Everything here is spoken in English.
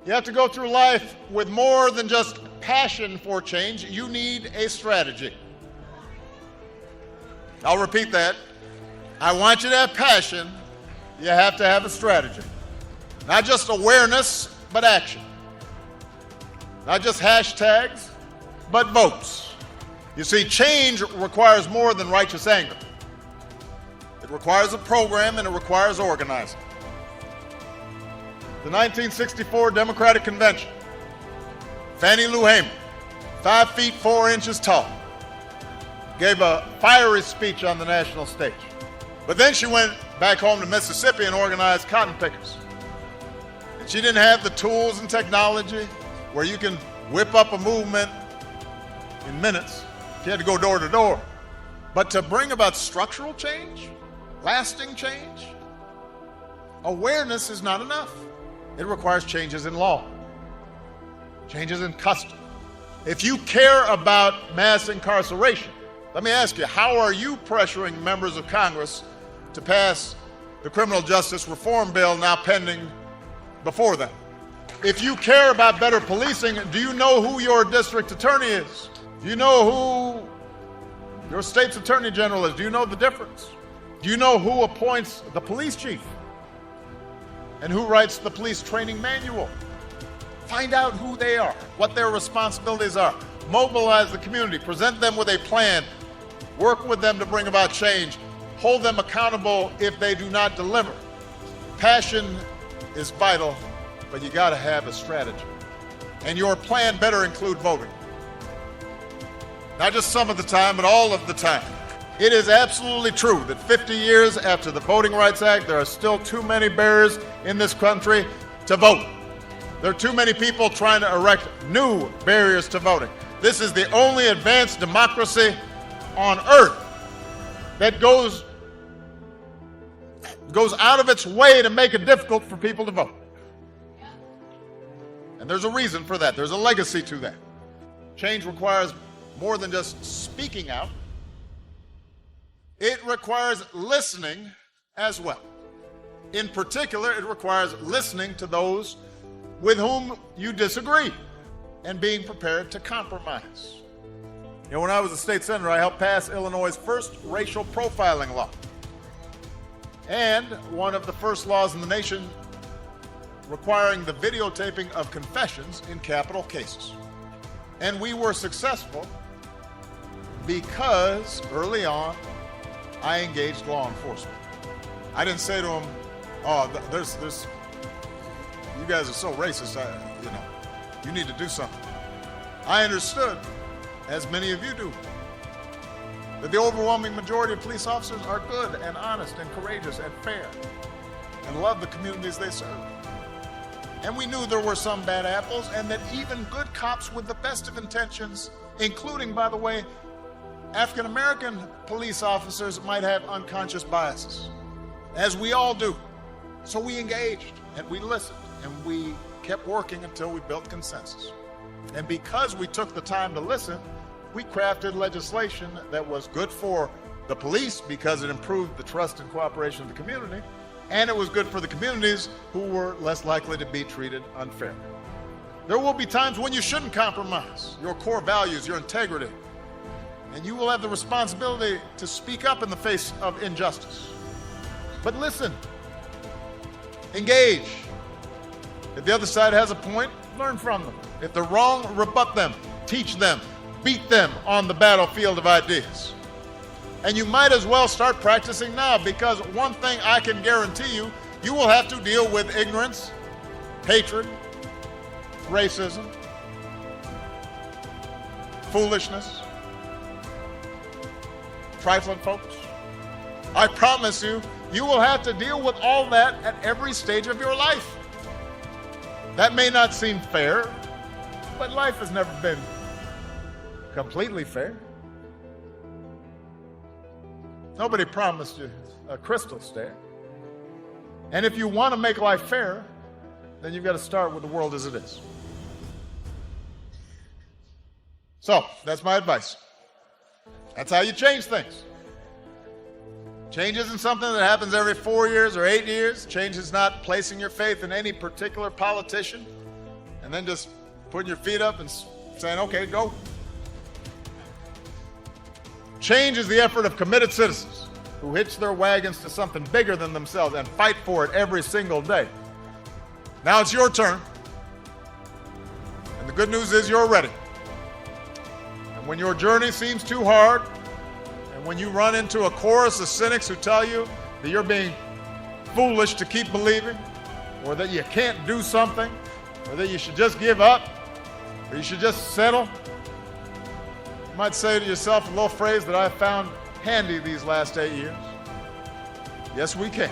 You have to go through life with more than just passion for change. You need a strategy. I'll repeat that. I want you to have passion. You have to have a strategy. Not just awareness, but action. Not just hashtags, but votes. You see, change requires more than righteous anger. It requires a program and it requires organizing. The 1964 Democratic Convention, Fannie Lou Hamer, 5 feet 4 inches tall, gave a fiery speech on the national stage. But then she went back home to Mississippi and organized cotton pickers. And she didn't have the tools and technology where you can whip up a movement in minutes. She had to go door to door. But to bring about structural change, lasting change, awareness is not enough. It requires changes in law, changes in custom. If you care about mass incarceration, let me ask you, how are you pressuring members of Congress to pass the criminal justice reform bill now pending before them? If you care about better policing, do you know who your district attorney is? Do you know who your state's attorney general is? Do you know the difference? Do you know who appoints the police chief? And who writes the police training manual? Find out who they are, what their responsibilities are. Mobilize the community, present them with a plan, work with them to bring about change, hold them accountable if they do not deliver. Passion is vital, but you gotta have a strategy. And your plan better include voting. Not just some of the time, but all of the time. It is absolutely true that 50 years after the Voting Rights Act, there are still too many barriers in this country to vote. There are too many people trying to erect new barriers to voting. This is the only advanced democracy on earth that goes out of its way to make it difficult for people to vote. And there's a reason for that. There's a legacy to that. Change requires more than just speaking out. It requires listening as well. In particular, it requires listening to those with whom you disagree and being prepared to compromise. You know, when I was a state senator, I helped pass Illinois' first racial profiling law and one of the first laws in the nation requiring the videotaping of confessions in capital cases. And we were successful because early on, I engaged law enforcement. I didn't say to them, "Oh, you guys are so racist. You need to do something." I understood, as many of you do, that the overwhelming majority of police officers are good and honest and courageous and fair and love the communities they serve. And we knew there were some bad apples, and that even good cops with the best of intentions, including, by the way, African American police officers, might have unconscious biases, as we all do. So we engaged and we listened and we kept working until we built consensus. And because we took the time to listen, we crafted legislation that was good for the police because it improved the trust and cooperation of the community, and it was good for the communities who were less likely to be treated unfairly. There will be times when you shouldn't compromise your core values, your integrity, and you will have the responsibility to speak up in the face of injustice. But listen, engage. If the other side has a point, learn from them. If they're wrong, rebut them, teach them, beat them on the battlefield of ideas. And you might as well start practicing now, because one thing I can guarantee you, you will have to deal with ignorance, hatred, racism, foolishness, trifling folks. I promise you, you will have to deal with all that at every stage of your life. That may not seem fair, but life has never been completely fair. Nobody promised you a crystal stair. And if you want to make life fair, then you've got to start with the world as it is. So, that's my advice. That's how you change things. Change isn't something that happens every 4 years or 8 years. Change is not placing your faith in any particular politician and then just putting your feet up and saying, okay, go. Change is the effort of committed citizens who hitch their wagons to something bigger than themselves and fight for it every single day. Now it's your turn. And the good news is you're ready. And when your journey seems too hard, and when you run into a chorus of cynics who tell you that you're being foolish to keep believing, or that you can't do something, or that you should just give up, or you should just settle, you might say to yourself a little phrase that I've found handy these last 8 years. Yes, we can.